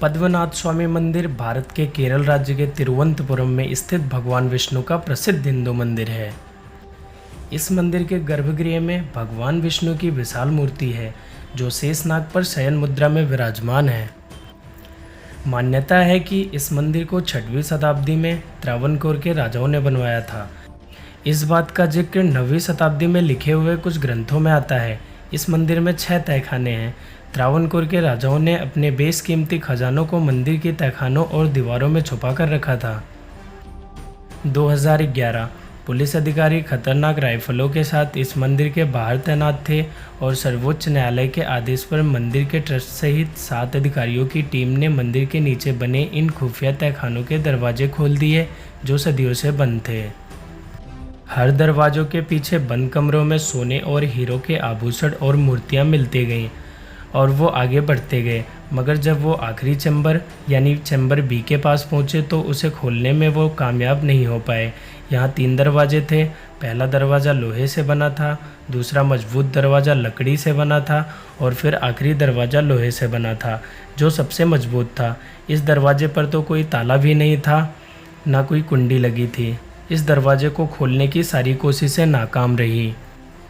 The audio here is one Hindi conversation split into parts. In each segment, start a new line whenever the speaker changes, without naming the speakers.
पद्मनाभ स्वामी मंदिर भारत के केरल राज्य के तिरुवनंतपुरम में स्थित भगवान विष्णु का प्रसिद्ध हिंदू मंदिर है। इस मंदिर के गर्भगृह में भगवान विष्णु की विशाल मूर्ति है जो शेषनाग पर शयन मुद्रा में विराजमान है। मान्यता है कि इस मंदिर को 6वीं शताब्दी में त्रावणकोर के राजाओं ने बनवाया था। इस बात का जिक्र 9वीं शताब्दी में लिखे हुए कुछ ग्रंथों में आता है। इस मंदिर में 6 तहखाने हैं। त्रावणकोर के राजाओं ने अपने बेशकीमती खजानों को मंदिर के तहखानों और दीवारों में छुपा कर रखा था। 2011 पुलिस अधिकारी खतरनाक राइफलों के साथ इस मंदिर के बाहर तैनात थे और सर्वोच्च न्यायालय के आदेश पर मंदिर के ट्रस्ट सहित 7 अधिकारियों की टीम ने मंदिर के नीचे बने इन खुफिया तहखानों के दरवाजे खोल दिए जो सदियों से बंद थे। हर दरवाजों के पीछे बंद कमरों में सोने और हीरो के आभूषण और मूर्तियां मिलती गईं और वो आगे बढ़ते गए, मगर जब वो आखिरी चैम्बर यानी चैम्बर बी के पास पहुँचे तो उसे खोलने में वो कामयाब नहीं हो पाए। यहाँ 3 दरवाजे थे। पहला दरवाज़ा लोहे से बना था, दूसरा मजबूत दरवाज़ा लकड़ी से बना था और फिर आखिरी दरवाज़ा लोहे से बना था जो सबसे मजबूत था। इस दरवाजे पर तो कोई ताला भी नहीं था, ना कोई कुंडी लगी थी। इस दरवाजे को खोलने की सारी कोशिशें नाकाम रही।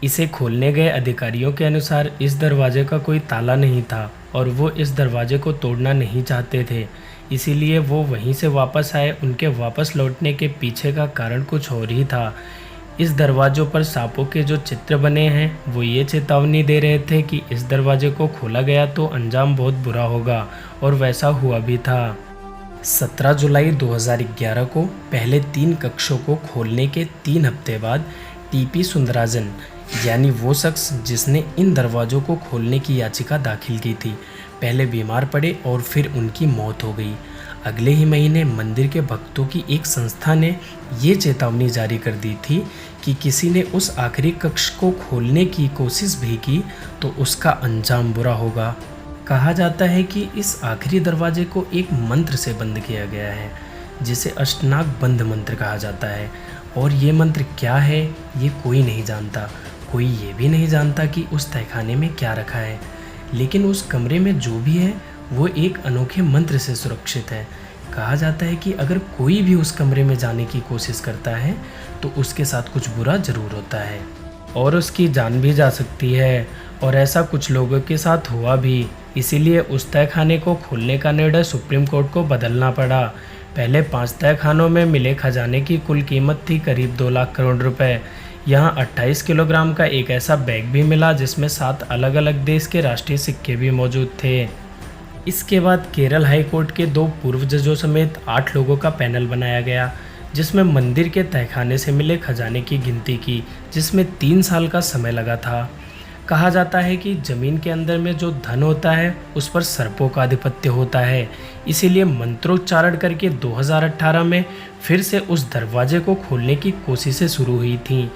इसे खोलने गए अधिकारियों के अनुसार इस दरवाजे का कोई ताला नहीं था और वो इस दरवाजे को तोड़ना नहीं चाहते थे, इसीलिए वो वहीं से वापस आए। उनके वापस लौटने के पीछे का कारण कुछ और ही था। इस दरवाज़ों पर सांपों के जो चित्र बने हैं वो ये चेतावनी दे रहे थे कि इस दरवाजे को खोला गया तो अंजाम बहुत बुरा होगा, और वैसा हुआ भी था। 17 जुलाई 2011 को पहले 3 कक्षों को खोलने के 3 हफ्ते बाद टीपी सुंदराजन यानी वो शख्स जिसने इन दरवाज़ों को खोलने की याचिका दाखिल की थी, पहले बीमार पड़े और फिर उनकी मौत हो गई। अगले ही महीने मंदिर के भक्तों की एक संस्था ने ये चेतावनी जारी कर दी थी कि किसी ने उस आखिरी कक्ष को खोलने की कोशिश भी की तो उसका अंजाम बुरा होगा। कहा जाता है कि इस आखिरी दरवाजे को एक मंत्र से बंद किया गया है जिसे अष्टनाग बंद मंत्र कहा जाता है, और ये मंत्र क्या है ये कोई नहीं जानता। कोई ये भी नहीं जानता कि उस तहखाने में क्या रखा है, लेकिन उस कमरे में जो भी है वो एक अनोखे मंत्र से सुरक्षित है। कहा जाता है कि अगर कोई भी उस कमरे में जाने की कोशिश करता है तो उसके साथ कुछ बुरा ज़रूर होता है और उसकी जान भी जा सकती है, और ऐसा कुछ लोगों के साथ हुआ भी। इसीलिए उस तहखाने को खोलने का निर्णय सुप्रीम कोर्ट को बदलना पड़ा। पहले 5 तहखानों में मिले खजाने की कुल कीमत थी करीब 2 लाख करोड़ रुपए। यहाँ 28 किलोग्राम का एक ऐसा बैग भी मिला जिसमें 7 अलग अलग देश के राष्ट्रीय सिक्के भी मौजूद थे। इसके बाद केरल हाई कोर्ट के 2 पूर्व जजों समेत 8 लोगों का पैनल बनाया गया जिसमें मंदिर के तहखाने से मिले खजाने की गिनती की, जिसमें 3 साल का समय लगा था। कहा जाता है कि ज़मीन के अंदर में जो धन होता है उस पर सर्पों का आधिपत्य होता है, इसीलिए मंत्रोच्चारण करके 2018 में फिर से उस दरवाजे को खोलने की कोशिशें शुरू हुई थीं।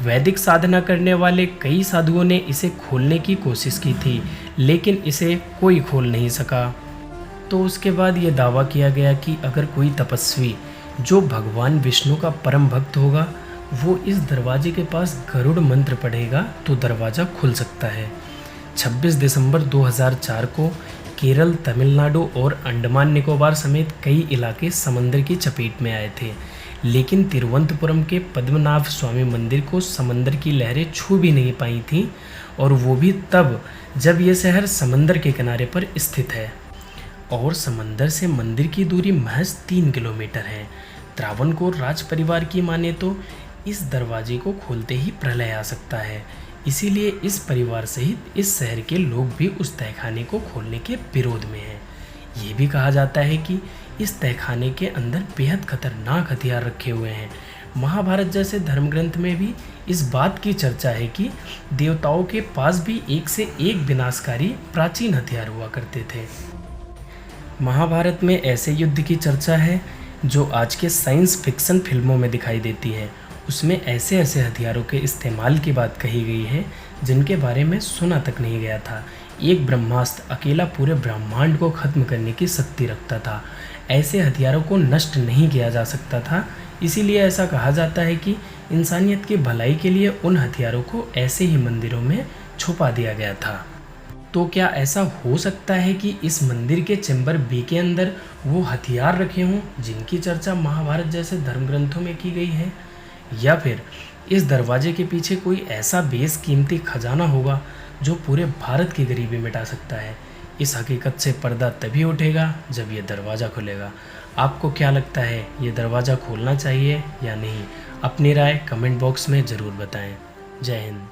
वैदिक साधना करने वाले कई साधुओं ने इसे खोलने की कोशिश की थी, लेकिन इसे कोई खोल नहीं सका। तो उसके बाद ये दावा किया गया कि अगर कोई तपस्वी जो भगवान विष्णु का परम भक्त होगा वो इस दरवाजे के पास गरुड़ मंत्र पढ़ेगा तो दरवाज़ा खुल सकता है। 26 दिसंबर 2004 को केरल, तमिलनाडु और अंडमान निकोबार समेत कई इलाके समंदर की चपेट में आए थे, लेकिन तिरुवनंतपुरम के पद्मनाभ स्वामी मंदिर को समंदर की लहरें छू भी नहीं पाई थीं, और वो भी तब जब ये शहर समंदर के किनारे पर स्थित है और समंदर से मंदिर की दूरी महज 3 किलोमीटर है। त्रावणकोर राज परिवार की माने तो इस दरवाजे को खोलते ही प्रलय आ सकता है, इसीलिए इस परिवार सहित इस शहर के लोग भी उस तहखाने को खोलने के विरोध में हैं। ये भी कहा जाता है कि इस तहखाने के अंदर बेहद खतरनाक हथियार रखे हुए हैं। महाभारत जैसे धर्म ग्रंथ में भी इस बात की चर्चा है कि देवताओं के पास भी एक से एक विनाशकारी प्राचीन हथियार हुआ करते थे। महाभारत में ऐसे युद्ध की चर्चा है जो आज के साइंस फिक्शन फिल्मों में दिखाई देती है। उसमें ऐसे ऐसे हथियारों के इस्तेमाल की बात कही गई है जिनके बारे में सुना तक नहीं गया था। एक ब्रह्मास्त्र अकेला पूरे ब्रह्मांड को ख़त्म करने की शक्ति रखता था। ऐसे हथियारों को नष्ट नहीं किया जा सकता था, इसीलिए ऐसा कहा जाता है कि इंसानियत की भलाई के लिए उन हथियारों को ऐसे ही मंदिरों में छुपा दिया गया था। तो क्या ऐसा हो सकता है कि इस मंदिर के चैम्बर बी के अंदर वो हथियार रखे हों जिनकी चर्चा महाभारत जैसे धर्म ग्रंथों में की गई है? या फिर इस दरवाजे के पीछे कोई ऐसा बेशकीमती खजाना होगा जो पूरे भारत की गरीबी मिटा सकता है? इस हकीकत से पर्दा तभी उठेगा जब ये दरवाज़ा खुलेगा। आपको क्या लगता है, ये दरवाज़ा खोलना चाहिए या नहीं? अपनी राय कमेंट बॉक्स में ज़रूर बताएं। जय हिंद।